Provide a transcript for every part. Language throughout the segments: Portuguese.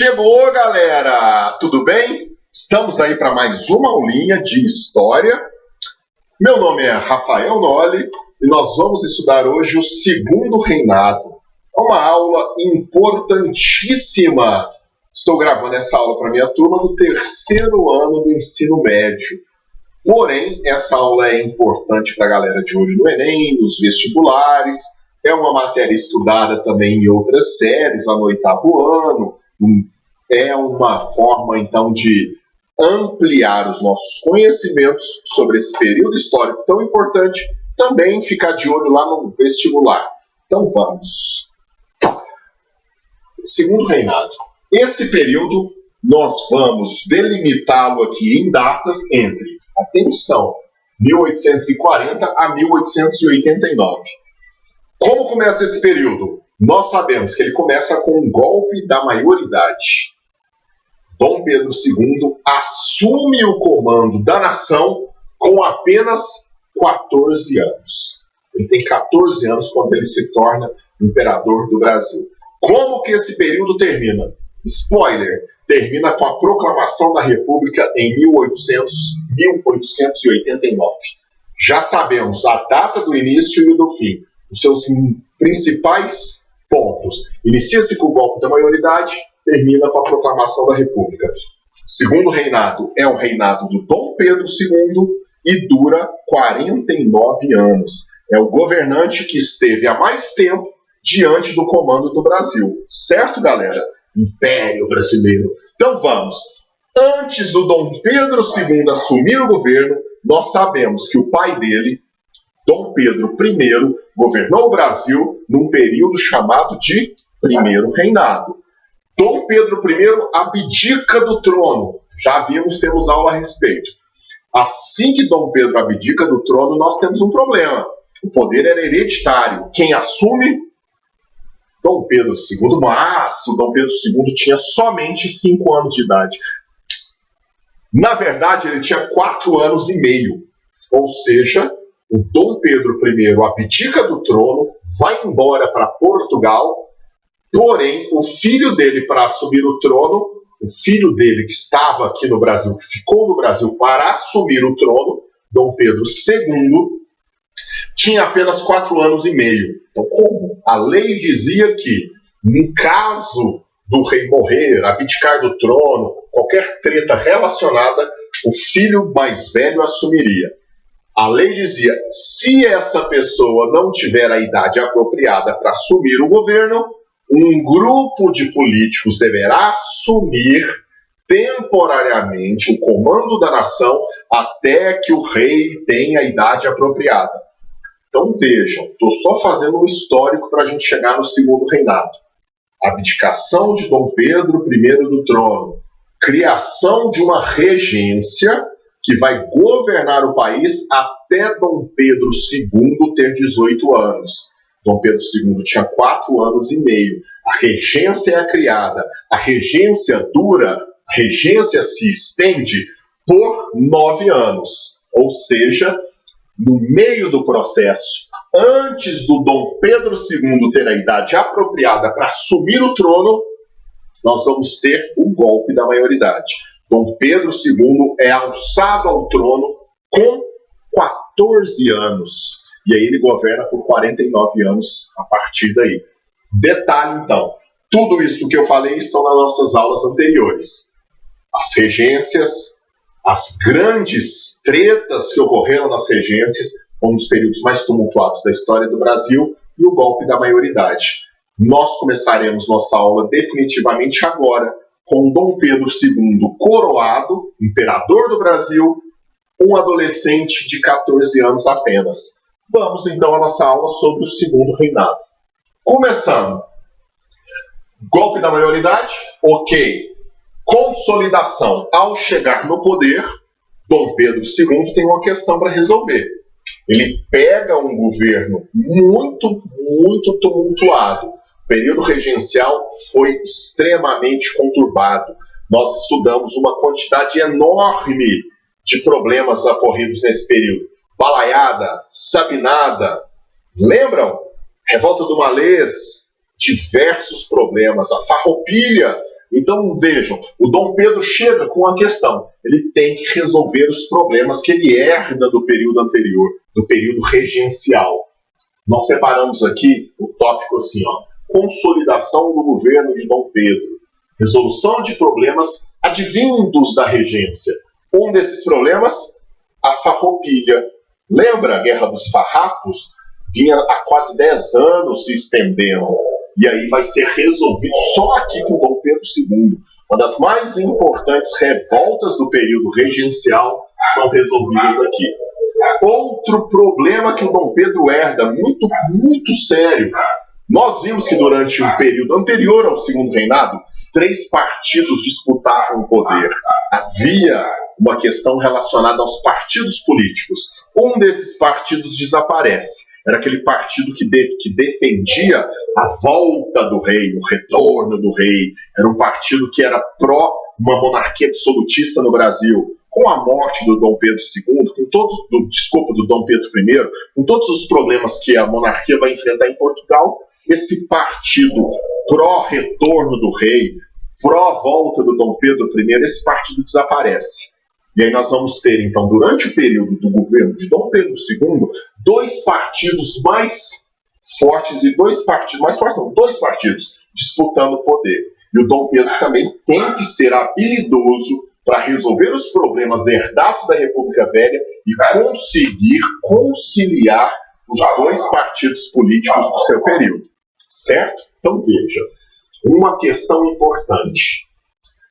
Chegou, galera! Tudo bem? Estamos aí para mais uma aulinha de História. Meu nome é Rafael Noli e nós vamos estudar hoje o Segundo Reinado. É uma aula importantíssima. Estou gravando essa aula para minha turma do terceiro ano do ensino médio. Porém, essa aula é importante para a galera de olho no Enem, nos vestibulares. É uma matéria estudada também em outras séries, lá no oitavo ano. É uma forma, então, de ampliar os nossos conhecimentos sobre esse período histórico tão importante, também ficar de olho lá no vestibular. Então, vamos. Segundo Reinado. Esse período, nós vamos delimitá-lo aqui em datas entre, atenção, 1840 a 1889. Como começa esse período? Nós sabemos que ele começa com um golpe da maioridade. Dom Pedro II assume o comando da nação com apenas 14 anos. Ele tem 14 anos quando ele se torna imperador do Brasil. Como que esse período termina? Termina com a proclamação da República em 1889. Já sabemos a data do início e do fim, os seus principais pontos. Inicia-se com o golpe da maioridade, termina com a proclamação da República. O Segundo Reinado é o reinado do Dom Pedro II e dura 49 anos. É o governante que esteve há mais tempo diante do comando do Brasil. Certo, galera? Império Brasileiro. Então vamos. Antes do Dom Pedro II assumir o governo, nós sabemos que o pai dele, Dom Pedro I, governou o Brasil num período chamado de Primeiro Reinado. Dom Pedro I abdica do trono. Já temos aula a respeito. Assim que Dom Pedro abdica do trono, nós temos um problema. O poder era hereditário. Quem assume? Dom Pedro II, mas o Dom Pedro II tinha somente 5 anos de idade. Na verdade, ele tinha 4 anos e meio. Ou seja, o Dom Pedro I abdica do trono, vai embora para Portugal, porém, o filho dele, para assumir o trono, o filho dele que estava aqui no Brasil, que ficou no Brasil para assumir o trono, Dom Pedro II, tinha apenas 4 anos e meio. Então, como a lei dizia que, no caso do rei morrer, abdicar do trono, qualquer treta relacionada, o filho mais velho assumiria. A lei dizia, se essa pessoa não tiver a idade apropriada para assumir o governo, um grupo de políticos deverá assumir temporariamente o comando da nação até que o rei tenha a idade apropriada. Então vejam, estou só fazendo um histórico para a gente chegar no Segundo Reinado. Abdicação de Dom Pedro I do trono. Criação de uma regência que vai governar o país até Dom Pedro II ter 18 anos. Dom Pedro II tinha 4 anos e meio. A regência é criada. A regência dura, a regência se estende por 9 anos. Ou seja, no meio do processo, antes do Dom Pedro II ter a idade apropriada para assumir o trono, nós vamos ter o golpe da maioridade. Dom Pedro II é alçado ao trono com 14 anos. E aí ele governa por 49 anos a partir daí. Detalhe, então, tudo isso que eu falei estão nas nossas aulas anteriores. As regências, as grandes tretas que ocorreram nas regências, foram um dos períodos mais tumultuados da história do Brasil, e o golpe da maioridade. Nós começaremos nossa aula definitivamente agora, com Dom Pedro II coroado, imperador do Brasil, um adolescente de 14 anos apenas. Vamos então à nossa aula sobre o Segundo Reinado. Começando. Golpe da maioridade? Ok. Consolidação. Ao chegar no poder, Dom Pedro II tem uma questão para resolver. Ele pega um governo muito tumultuado. O período regencial foi extremamente conturbado. Nós estudamos uma quantidade enorme de problemas ocorridos nesse período. Balaiada, Sabinada, lembram? Revolta do Malês, diversos problemas. A Farroupilha, Então vejam, o Dom Pedro chega com a questão, ele tem que resolver os problemas que ele herda do período anterior, do período regencial. Nós separamos aqui o tópico assim, ó, consolidação do governo de Dom Pedro, resolução de problemas advindos da regência. Um desses problemas, a farroupilha. Lembra a Guerra dos Farrapos? Vinha há quase 10 anos se estendendo. E aí vai ser resolvido só aqui com Dom Pedro II. Uma das mais importantes revoltas do período regencial são resolvidas aqui. Outro problema que o Dom Pedro herda, muito, muito sério. Nós vimos que durante o período anterior ao segundo reinado, 3 partidos disputavam o poder. Havia uma questão relacionada aos partidos políticos. Um desses partidos desaparece. Era aquele partido que defendia a volta do rei, o retorno do rei. Era um partido que era pró uma monarquia absolutista no Brasil. Com a morte do Dom Pedro II, do Dom Pedro I, com todos os problemas que a monarquia vai enfrentar em Portugal, esse partido pró-retorno do rei, pró-volta do Dom Pedro I, esse partido desaparece. E aí nós vamos ter, então, durante o período do governo de Dom Pedro II, 2 partidos mais fortes e 2 partidos mais fortes, não, 2 partidos disputando o poder. E o Dom Pedro também tem que ser habilidoso para resolver os problemas herdados da República Velha e conseguir conciliar os 2 partidos políticos do seu período. Certo? Então veja, uma questão importante.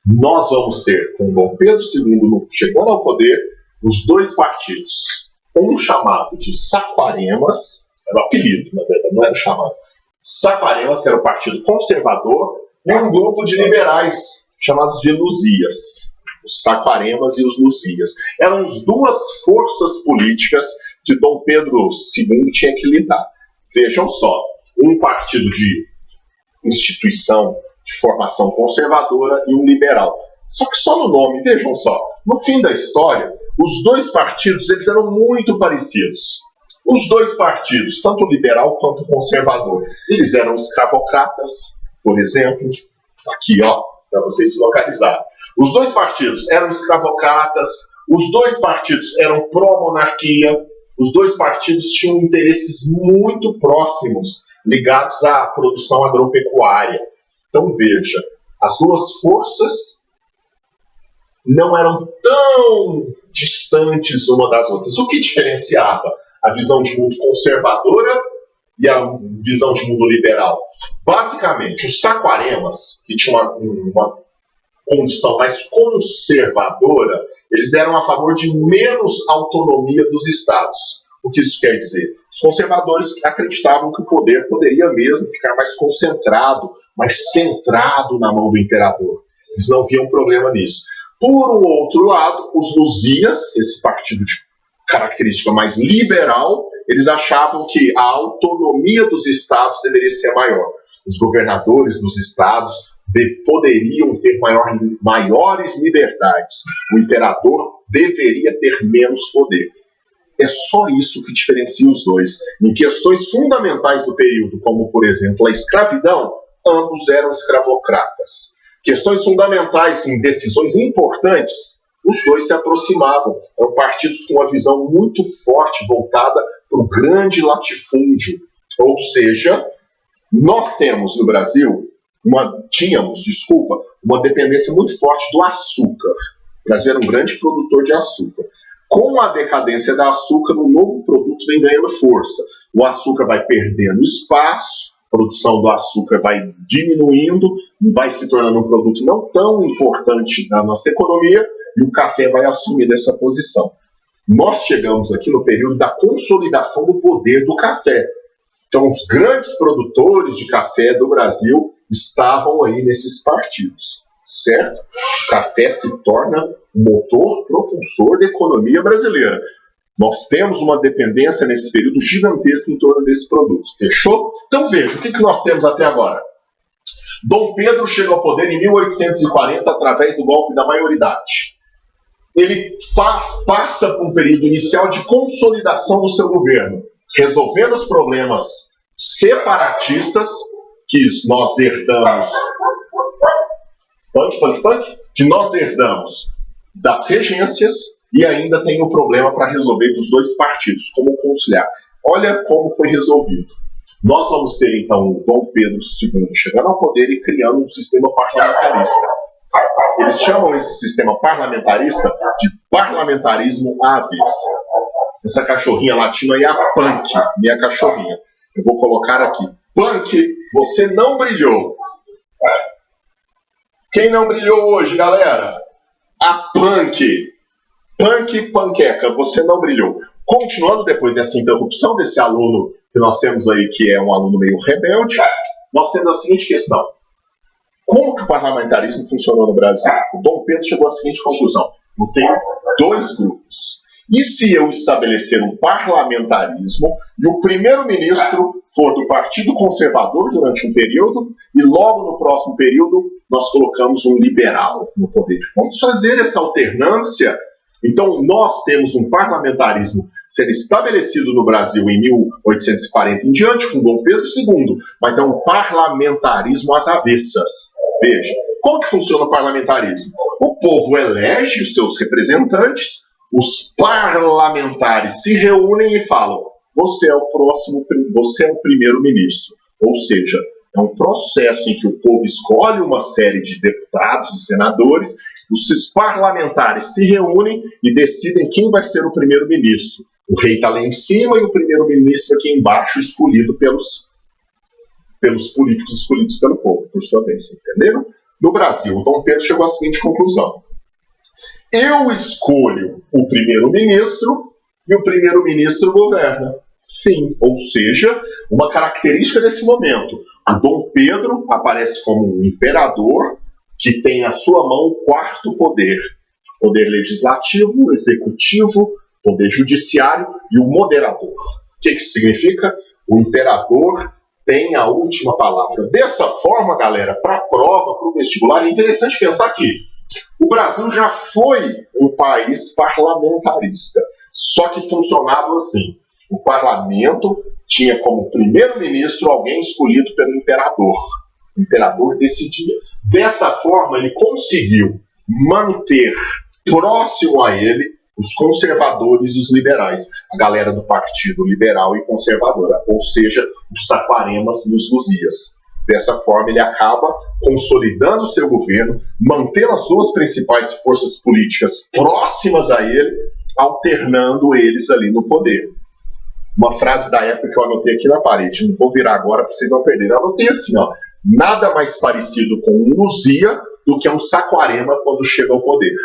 Nós vamos ter, com Dom Pedro II chegando ao poder, os 2 partidos. Um chamado de Saquaremas, era o apelido, na verdade, não era chamado. Saquaremas, que era o partido conservador, e um grupo de liberais, chamados de Luzias. Os Saquaremas e os Luzias. Eram as 2 forças políticas que Dom Pedro II tinha que lidar. Vejam só, um partido de instituição, de formação conservadora e um liberal. Só que só no nome, vejam só, no fim da história, os 2 partidos eles eram muito parecidos. Os 2 partidos, tanto o liberal quanto o conservador, eles eram escravocratas, por exemplo, aqui ó, para vocês se localizarem. Os 2 partidos eram escravocratas, os 2 partidos eram pró-monarquia, os 2 partidos tinham interesses muito próximos ligados à produção agropecuária. Então veja, as 2 forças não eram tão distantes uma das outras. O que diferenciava a visão de mundo conservadora e a visão de mundo liberal? Basicamente, os Saquaremas, que tinham uma condição mais conservadora, eles eram a favor de menos autonomia dos estados. O que isso quer dizer? Os conservadores acreditavam que o poder poderia mesmo ficar mais concentrado, mais centrado na mão do imperador. Eles não viam problema nisso. Por um outro lado, os Luzias, esse partido de característica mais liberal, eles achavam que a autonomia dos estados deveria ser maior. Os governadores dos estados poderiam ter maiores liberdades. O imperador deveria ter menos poder. É só isso que diferencia os 2. Em questões fundamentais do período, como, por exemplo, a escravidão, ambos eram escravocratas. Questões fundamentais em decisões importantes, os 2 se aproximavam. Eram partidos com uma visão muito forte, voltada para o grande latifúndio. Ou seja, nós temos no Brasil, tínhamos uma dependência muito forte do açúcar. O Brasil era um grande produtor de açúcar. Com a decadência do açúcar, um novo produto vem ganhando força. O açúcar vai perdendo espaço, a produção do açúcar vai diminuindo, vai se tornando um produto não tão importante na nossa economia, e o café vai assumir essa posição. Nós chegamos aqui no período da consolidação do poder do café. Então, os grandes produtores de café do Brasil estavam aí nesses partidos, certo? O café se torna o motor propulsor da economia brasileira. Nós temos uma dependência nesse período gigantesca em torno desse produto. Fechou? Então veja, o que nós temos até agora? Dom Pedro chega ao poder em 1840 através do golpe da maioridade. Ele passa por um período inicial de consolidação do seu governo, resolvendo os problemas separatistas que nós herdamos punk, que nós herdamos das regências e ainda tem o problema para resolver dos dois partidos, como conciliar. Olha como foi resolvido. Nós vamos ter, então, o Dom Pedro II chegando ao poder e criando um sistema parlamentarista. Eles chamam esse sistema parlamentarista de parlamentarismo à avessa. Essa cachorrinha latina aí é a Punk, minha cachorrinha. Eu vou colocar aqui. Punk, você não brilhou. Quem não brilhou hoje, galera? A Punk. Punk Panqueca, você não brilhou. Continuando depois dessa interrupção desse aluno que nós temos aí, que é um aluno meio rebelde, nós temos a seguinte questão. Como que o parlamentarismo funcionou no Brasil? O Dom Pedro chegou à seguinte conclusão. Eu tenho dois grupos. E se eu estabelecer um parlamentarismo e o primeiro-ministro for do Partido Conservador durante um período e logo no próximo período nós colocamos um liberal no poder? Vamos fazer essa alternância. Então nós temos um parlamentarismo sendo estabelecido no Brasil em 1840 em diante com Dom Pedro II, mas é um parlamentarismo às avessas. Veja, como que funciona o parlamentarismo? O povo elege os seus representantes, os parlamentares se reúnem e falam: você é o primeiro-ministro. Ou seja, é um processo em que o povo escolhe uma série de deputados e senadores, os parlamentares se reúnem e decidem quem vai ser o primeiro-ministro. O rei está lá em cima e o primeiro-ministro aqui embaixo, escolhido pelos políticos escolhidos pelo povo, por sua vez, entenderam? No Brasil, o Dom Pedro chegou à seguinte conclusão. Eu escolho o primeiro-ministro e o primeiro-ministro governa. Fim. Ou seja, uma característica desse momento. O Dom Pedro aparece como um imperador que tem à sua mão o quarto poder. Poder legislativo, executivo, poder judiciário e o moderador. O que isso significa? O imperador tem a última palavra. Dessa forma, galera, para a prova, para o vestibular, é interessante pensar aqui. O Brasil já foi um país parlamentarista, só que funcionava assim. O parlamento tinha como primeiro-ministro alguém escolhido pelo imperador. O imperador decidia. Dessa forma, ele conseguiu manter próximo a ele os conservadores e os liberais, a galera do Partido Liberal e Conservadora, ou seja, os Saquaremas e os Luzias. Dessa forma, ele acaba consolidando o seu governo, mantendo as duas principais forças políticas próximas a ele, alternando eles ali no poder. Uma frase da época que eu anotei aqui na parede, não vou virar agora para vocês não perderem. Eu anotei assim, ó, nada mais parecido com um Luzia do que um Saquarema quando chega ao poder.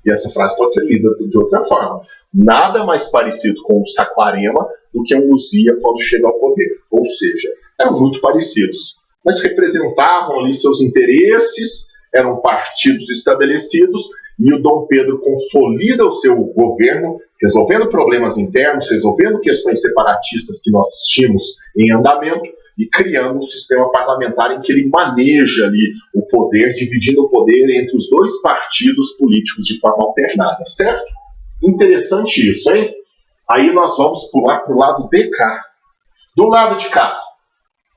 E essa frase pode ser lida de outra forma. Nada mais parecido com um Saquarema do que um Luzia quando chega ao poder. Ou seja, eram muito parecidos, mas representavam ali seus interesses, eram partidos estabelecidos, e o Dom Pedro consolida o seu governo, resolvendo problemas internos, resolvendo questões separatistas que nós tínhamos em andamento, e criando um sistema parlamentar em que ele maneja ali o poder, dividindo o poder entre os dois partidos políticos de forma alternada, certo? Interessante isso, hein? Aí nós vamos pular para o lado de cá. Do lado de cá,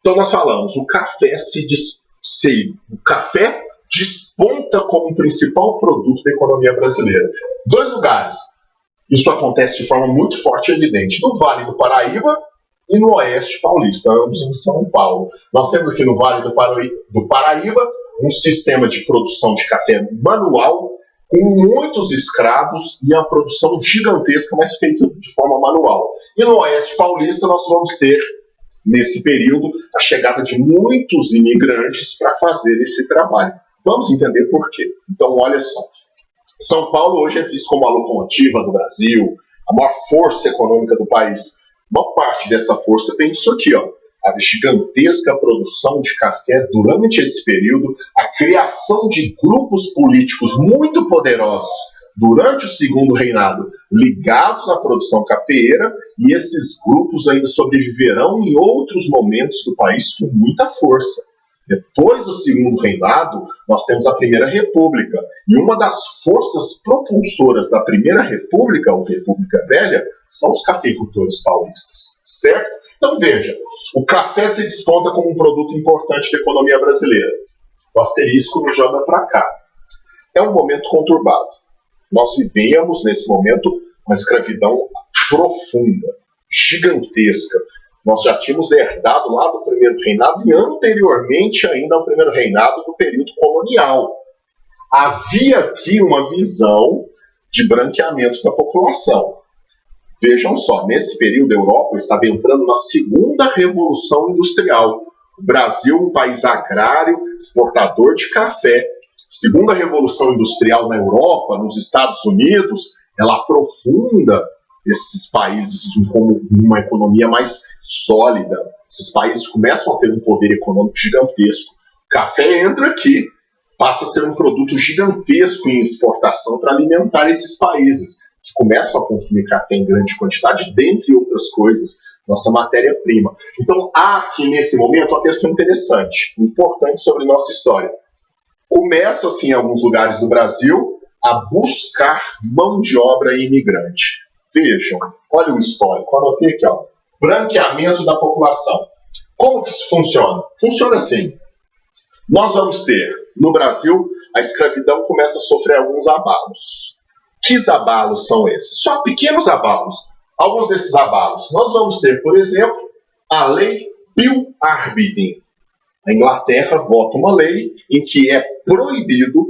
então nós falamos, o café desponta como o principal produto da economia brasileira. Dois lugares. Isso acontece de forma muito forte e evidente. No Vale do Paraíba e no Oeste Paulista, ambos em São Paulo. Nós temos aqui no Vale do Paraíba um sistema de produção de café manual, com muitos escravos e uma produção gigantesca, mas feita de forma manual. E no Oeste Paulista nós vamos ter, nesse período, a chegada de muitos imigrantes para fazer esse trabalho. Vamos entender por quê. Então, olha só. São Paulo hoje é visto como a locomotiva do Brasil, a maior força econômica do país. Uma parte dessa força vem disso aqui, ó. A gigantesca produção de café durante esse período, a criação de grupos políticos muito poderosos durante o segundo reinado, ligados à produção cafeeira, e esses grupos ainda sobreviverão em outros momentos do país com muita força. Depois do segundo reinado, nós temos a Primeira República, e uma das forças propulsoras da Primeira República, ou República Velha, são os cafeicultores paulistas, certo? Então veja, o café se desponta como um produto importante da economia brasileira. O asterisco nos joga para cá. É um momento conturbado. Nós vivemos, nesse momento, uma escravidão profunda, gigantesca. Nós já tínhamos herdado lá do primeiro reinado e anteriormente ainda ao primeiro reinado do período colonial. Havia aqui uma visão de branqueamento da população. Vejam só, nesse período a Europa estava entrando na segunda revolução industrial. O Brasil, um país agrário, exportador de café. Segunda revolução industrial na Europa, nos Estados Unidos, ela aprofunda esses países como uma economia mais sólida. Esses países começam a ter um poder econômico gigantesco. O café entra aqui, passa a ser um produto gigantesco em exportação para alimentar esses países, que começam a consumir café em grande quantidade, dentre outras coisas, nossa matéria-prima. Então, há aqui nesse momento uma questão interessante, importante sobre nossa história. Começa, assim, em alguns lugares do Brasil, a buscar mão de obra imigrante. Vejam, olha o histórico, anotei aqui, ó. Branqueamento da população. Como que isso funciona? Funciona assim. Nós vamos ter, no Brasil, a escravidão começa a sofrer alguns abalos. Que abalos são esses? Só pequenos abalos. Alguns desses abalos. Nós vamos ter, por exemplo, a lei Peel-Arbidin. A Inglaterra vota uma lei em que é proibido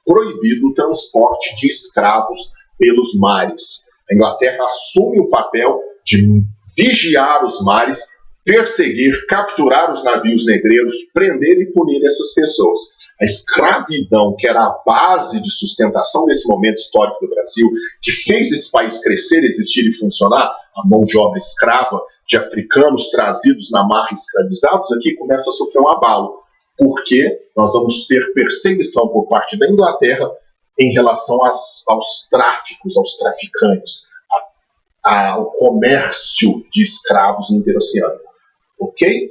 o transporte de escravos pelos mares. A Inglaterra assume o papel de vigiar os mares, perseguir, capturar os navios negreiros, prender e punir essas pessoas. A escravidão, que era a base de sustentação desse momento histórico do Brasil, que fez esse país crescer, existir e funcionar, a mão de obra escrava de africanos trazidos na marra e escravizados, aqui começa a sofrer um abalo, porque nós vamos ter perseguição por parte da Inglaterra em relação aos tráficos, aos traficantes, ao comércio de escravos interoceânico. Ok?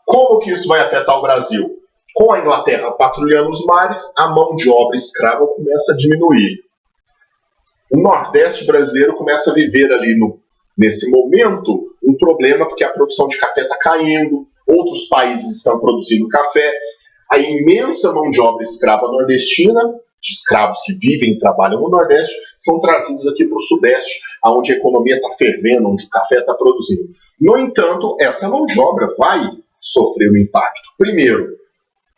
Como que isso vai afetar o Brasil? Com a Inglaterra patrulhando os mares, a mão de obra escrava começa a diminuir. O Nordeste brasileiro começa a viver ali, nesse momento, um problema porque a produção de café está caindo, outros países estão produzindo café, a imensa mão de obra escrava nordestina, de escravos que vivem e trabalham no Nordeste, são trazidos aqui para o Sudeste, onde a economia está fervendo, onde o café está produzindo. No entanto, essa mão de obra vai sofrer um impacto. Primeiro,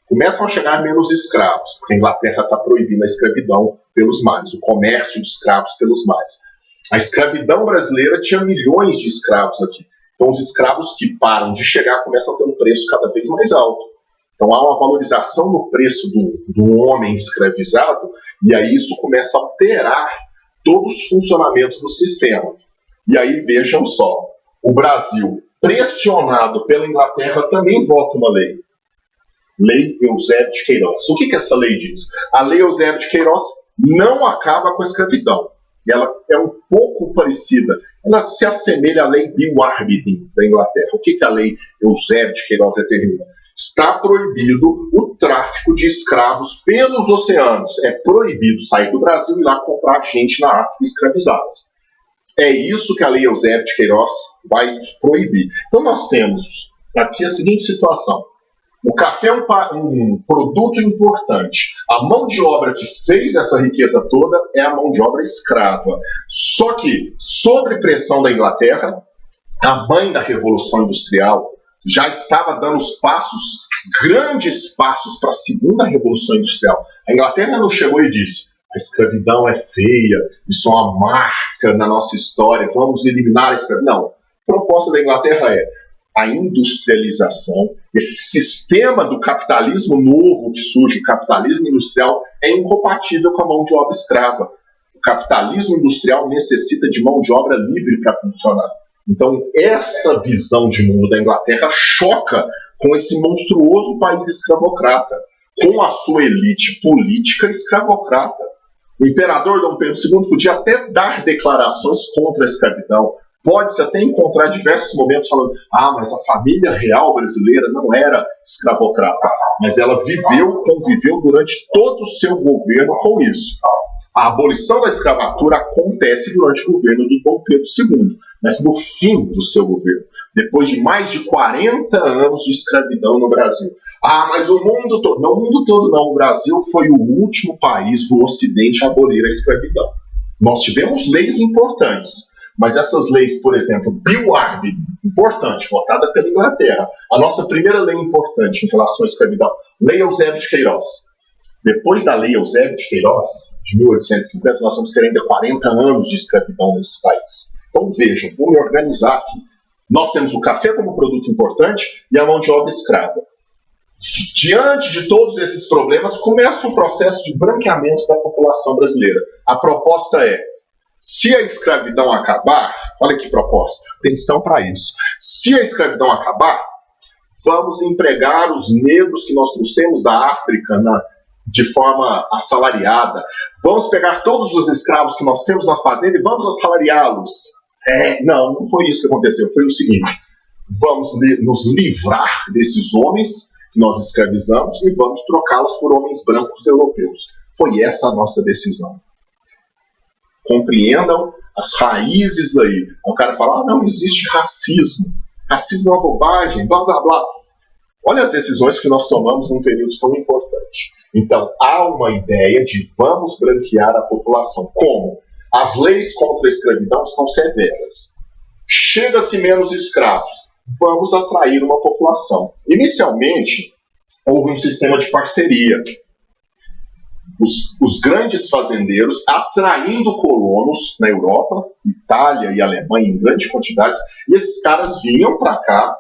começam a chegar menos escravos, porque a Inglaterra está proibindo a escravidão pelos mares, o comércio de escravos pelos mares. A escravidão brasileira tinha milhões de escravos aqui. Então, os escravos que param de chegar começam a ter um preço cada vez mais alto. Então, há uma valorização no preço do homem escravizado, e aí isso começa a alterar todo o funcionamento do sistema. E aí, vejam só, o Brasil, pressionado pela Inglaterra, também vota uma lei. Lei Eusébio de Queiroz. O que essa lei diz? A Lei Eusébio de Queiroz não acaba com a escravidão. Ela é um pouco parecida. Ela se assemelha à Lei Peel-Arbidin da Inglaterra. O que a Lei Eusébio de Queiroz determina? Está proibido o tráfico de escravos pelos oceanos. É proibido sair do Brasil e ir lá comprar gente na África escravizadas. É isso que a Lei Eusébio de Queiroz vai proibir. Então nós temos aqui a seguinte situação. O café é um produto importante. A mão de obra que fez essa riqueza toda é a mão de obra escrava. Só que, sob pressão da Inglaterra, a mãe da Revolução Industrial já estava dando os passos, grandes passos, para a segunda Revolução Industrial. A Inglaterra não chegou e disse: a escravidão é feia, isso é uma marca na nossa história, vamos eliminar a escravidão. Não. A proposta da Inglaterra é a industrialização, esse sistema do capitalismo novo que surge, o capitalismo industrial, é incompatível com a mão de obra escrava. O capitalismo industrial necessita de mão de obra livre para funcionar. Então, essa visão de mundo da Inglaterra choca com esse monstruoso país escravocrata, com a sua elite política escravocrata. O imperador Dom Pedro II podia até dar declarações contra a escravidão, pode-se até encontrar diversos momentos falando: mas a família real brasileira não era escravocrata, mas ela conviveu durante todo o seu governo com isso. A abolição da escravatura acontece durante o governo do Dom Pedro II, mas no fim do seu governo, depois de mais de 40 anos de escravidão no Brasil. Ah, mas o mundo todo... Não, o mundo todo não. O Brasil foi o último país do Ocidente a abolir a escravidão. Nós tivemos leis importantes, mas essas leis, por exemplo, Bill Arby, importante, votada pela Inglaterra, a nossa primeira lei importante em relação à escravidão, Lei Eusébio de Queiroz. Depois da Lei Eusébio de Queiroz, de 1850, nós vamos ter ainda 40 anos de escravidão nesse país. Então vejam, vou me organizar aqui. Nós temos o café como produto importante e a mão de obra escrava. Diante de todos esses problemas, começa um processo de branqueamento da população brasileira. A proposta é, se a escravidão acabar, olha que proposta, atenção para isso. Se a escravidão acabar, vamos empregar os negros que nós trouxemos da África de forma assalariada. Vamos pegar todos os escravos que nós temos na fazenda e vamos assalariá-los. Não foi isso que aconteceu. Foi o seguinte, vamos nos livrar desses homens que nós escravizamos e vamos trocá-los por homens brancos europeus. Foi essa a nossa decisão. Compreendam as raízes aí. O cara fala, não existe racismo. Racismo é uma bobagem, blá, blá, blá. Olha as decisões que nós tomamos num período tão importante. Então, há uma ideia de vamos branquear a população. Como? As leis contra a escravidão estão severas. Chega-se menos escravos. Vamos atrair uma população. Inicialmente, houve um sistema de parceria. Os grandes fazendeiros atraindo colonos na Europa, Itália e Alemanha em grandes quantidades, e esses caras vinham para cá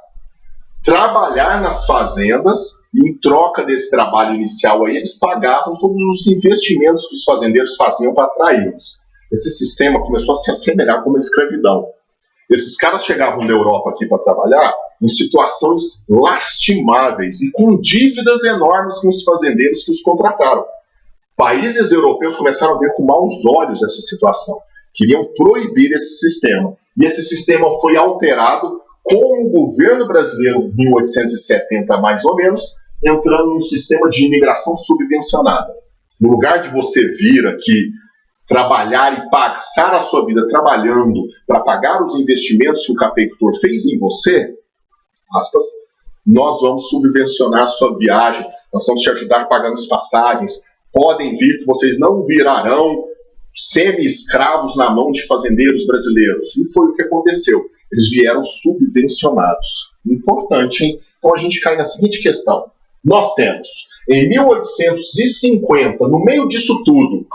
trabalhar nas fazendas e em troca desse trabalho inicial aí, eles pagavam todos os investimentos que os fazendeiros faziam para atraí-los. Esse sistema começou a se assemelhar com uma escravidão. Esses caras chegavam da Europa aqui para trabalhar em situações lastimáveis e com dívidas enormes com os fazendeiros que os contrataram. Países europeus começaram a ver com maus olhos essa situação. Queriam proibir esse sistema. E esse sistema foi alterado com o governo brasileiro, em 1870 mais ou menos, entrando num sistema de imigração subvencionada. No lugar de você vir aqui trabalhar e passar a sua vida trabalhando para pagar os investimentos que o cafeicultor fez em você, aspas, nós vamos subvencionar a sua viagem, nós vamos te ajudar pagando as passagens, podem vir que vocês não virarão semi-escravos na mão de fazendeiros brasileiros. E foi o que aconteceu. Eles vieram subvencionados. Importante, hein? Então a gente cai na seguinte questão. Nós temos, em 1850, no meio disso tudo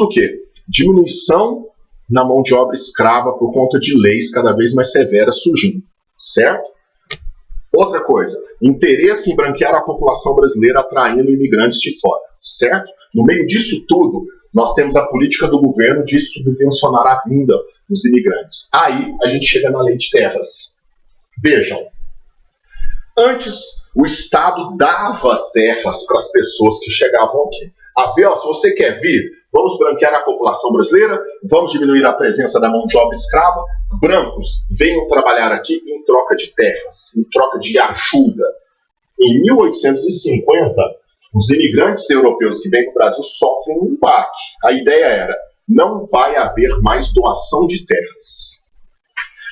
o quê? Diminuição na mão de obra escrava por conta de leis cada vez mais severas surgindo. Certo? Outra coisa, interesse em branquear a população brasileira atraindo imigrantes de fora. Certo? No meio disso tudo, nós temos a política do governo de subvencionar a vinda dos imigrantes. Aí a gente chega na lei de terras. Vejam, antes o Estado dava terras para as pessoas que chegavam aqui. Se você quer vir, vamos branquear a população brasileira, vamos diminuir a presença da mão de obra escrava, brancos venham trabalhar aqui em troca de terras, em troca de ajuda. Em 1850, os imigrantes europeus que vêm para o Brasil sofrem um baque. A ideia era, não vai haver mais doação de terras.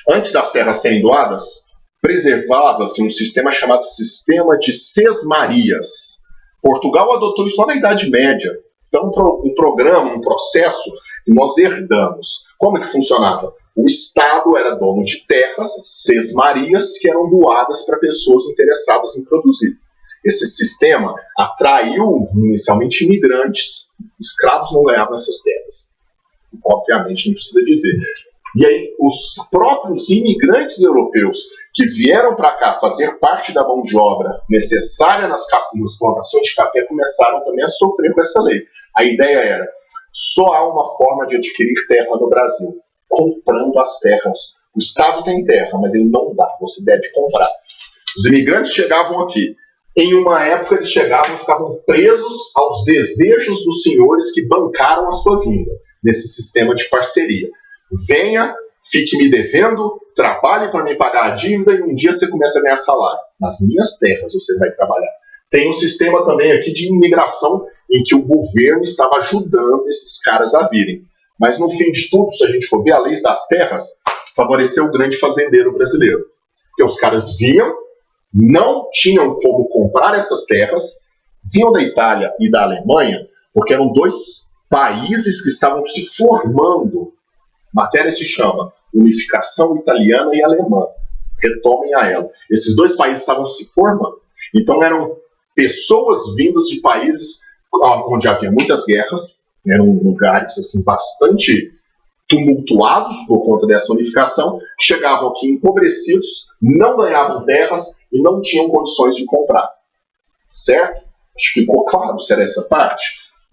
Antes das terras serem doadas, preservava-se um sistema chamado Sistema de Sesmarias. Portugal adotou isso lá na Idade Média. Então, um programa, um processo que nós herdamos. Como é que funcionava? O Estado era dono de terras, sesmarias, que eram doadas para pessoas interessadas em produzir. Esse sistema atraiu inicialmente imigrantes. Escravos não ganhavam essas terras. Obviamente, não precisa dizer. E aí, os próprios imigrantes europeus que vieram para cá fazer parte da mão de obra necessária nas plantações de café começaram também a sofrer com essa lei. A ideia era, só há uma forma de adquirir terra no Brasil, comprando as terras. O Estado tem terra, mas ele não dá, você deve comprar. Os imigrantes chegavam aqui. Em uma época eles chegavam e ficavam presos aos desejos dos senhores que bancaram a sua vinda, nesse sistema de parceria. Venha, fique me devendo, trabalhe para me pagar a dívida e um dia você começa a ganhar salário. Nas minhas terras você vai trabalhar. Tem um sistema também aqui de imigração em que o governo estava ajudando esses caras a virem. Mas no fim de tudo, se a gente for ver, a lei das terras favoreceu o grande fazendeiro brasileiro. Porque os caras vinham, não tinham como comprar essas terras, vinham da Itália e da Alemanha, porque eram dois países que estavam se formando. A matéria se chama Unificação Italiana e Alemã. Retomem a ela. Esses dois países estavam se formando. Então eram pessoas vindas de países onde havia muitas guerras, eram lugares assim, bastante tumultuados por conta dessa unificação, chegavam aqui empobrecidos, não ganhavam terras e não tinham condições de comprar. Certo? Acho que ficou claro se era essa parte.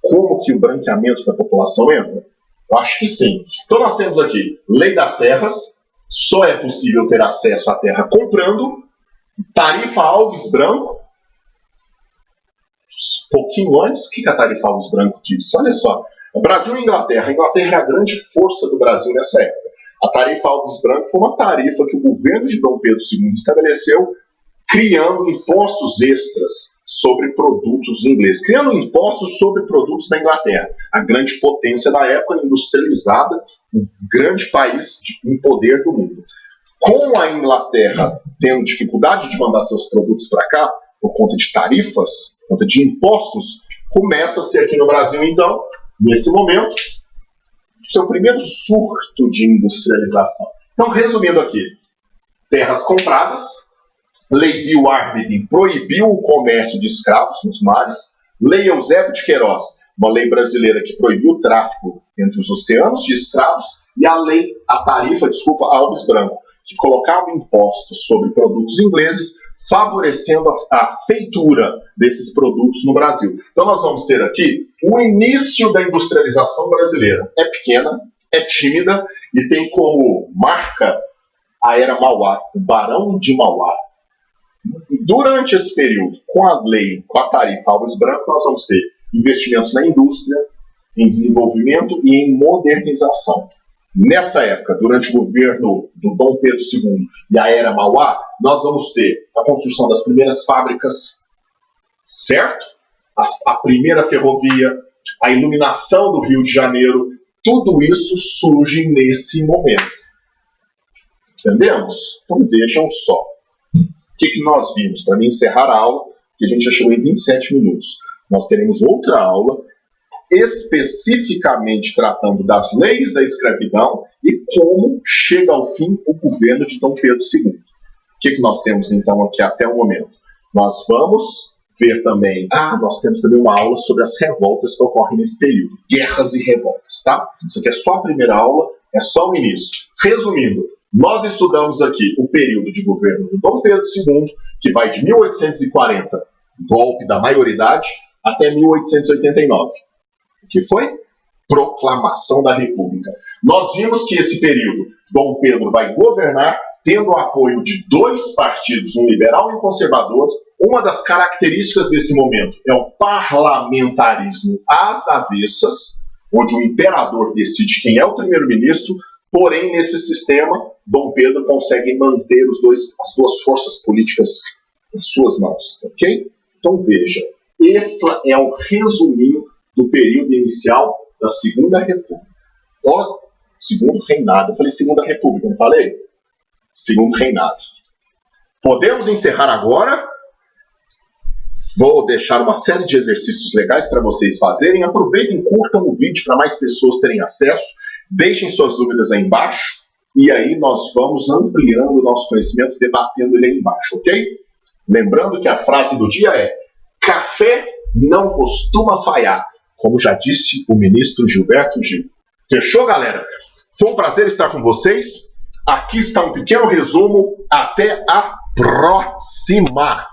Como que o branqueamento da população entra? Eu acho que sim. Então nós temos aqui lei das terras, só é possível ter acesso à terra comprando, tarifa Alves Branco. Um pouquinho antes, o que a tarifa Alves Branco disse? Olha só, Brasil e Inglaterra. A Inglaterra era a grande força do Brasil nessa época. A tarifa Alves Branco foi uma tarifa que o governo de Dom Pedro II estabeleceu, criando impostos extras sobre produtos ingleses, criando impostos sobre produtos da Inglaterra, a grande potência da época, industrializada, o grande país em poder do mundo. Com a Inglaterra tendo dificuldade de mandar seus produtos para cá, por conta de tarifas, por conta de impostos, começa-se aqui no Brasil, então, nesse momento, o seu primeiro surto de industrialização. Então, resumindo aqui, terras compradas, Lei Bill Arbidin proibiu o comércio de escravos nos mares, Lei Eusébio de Queiroz, uma lei brasileira que proibiu o tráfico entre os oceanos de escravos, e a tarifa Alves Branco, que colocava impostos sobre produtos ingleses, favorecendo a feitura desses produtos no Brasil. Então nós vamos ter aqui o início da industrialização brasileira. É pequena, é tímida e tem como marca a Era Mauá, o Barão de Mauá. Durante esse período, com a lei, com a tarifa Alves Branco, nós vamos ter investimentos na indústria, em desenvolvimento e em modernização. Nessa época, durante o governo do Dom Pedro II e a Era Mauá, nós vamos ter a construção das primeiras fábricas, certo? A primeira ferrovia, a iluminação do Rio de Janeiro, tudo isso surge nesse momento. Entendemos? Então vejam só. O que nós vimos? Para mim encerrar a aula, que a gente já chegou em 27 minutos. Nós teremos outra aula especificamente tratando das leis da escravidão e como chega ao fim o governo de Dom Pedro II. O que nós temos então aqui até o momento? Nós vamos ver também, nós temos também uma aula sobre as revoltas que ocorrem nesse período, guerras e revoltas, tá? Isso aqui é só a primeira aula, é só o início. Resumindo, nós estudamos aqui o período de governo do Dom Pedro II, que vai de 1840, golpe da maioridade, até 1889. Que foi proclamação da República. Nós vimos que esse período, Dom Pedro vai governar tendo o apoio de dois partidos, um liberal e um conservador. Uma das características desse momento é o parlamentarismo às avessas, onde o imperador decide quem é o primeiro-ministro, porém, nesse sistema, Dom Pedro consegue manter as duas forças políticas em suas mãos. Ok? Então veja, esse é o resuminho do período inicial da Segunda República. Segundo reinado. Eu falei Segunda República, não falei? Segundo reinado. Podemos encerrar agora. Vou deixar uma série de exercícios legais para vocês fazerem. Aproveitem, curtam o vídeo para mais pessoas terem acesso. Deixem suas dúvidas aí embaixo. E aí nós vamos ampliando o nosso conhecimento, debatendo ele aí embaixo, ok? Lembrando que a frase do dia é: café não costuma falhar, como já disse o ministro Gilberto Gil. Fechou, galera? Foi um prazer estar com vocês. Aqui está um pequeno resumo. Até a próxima!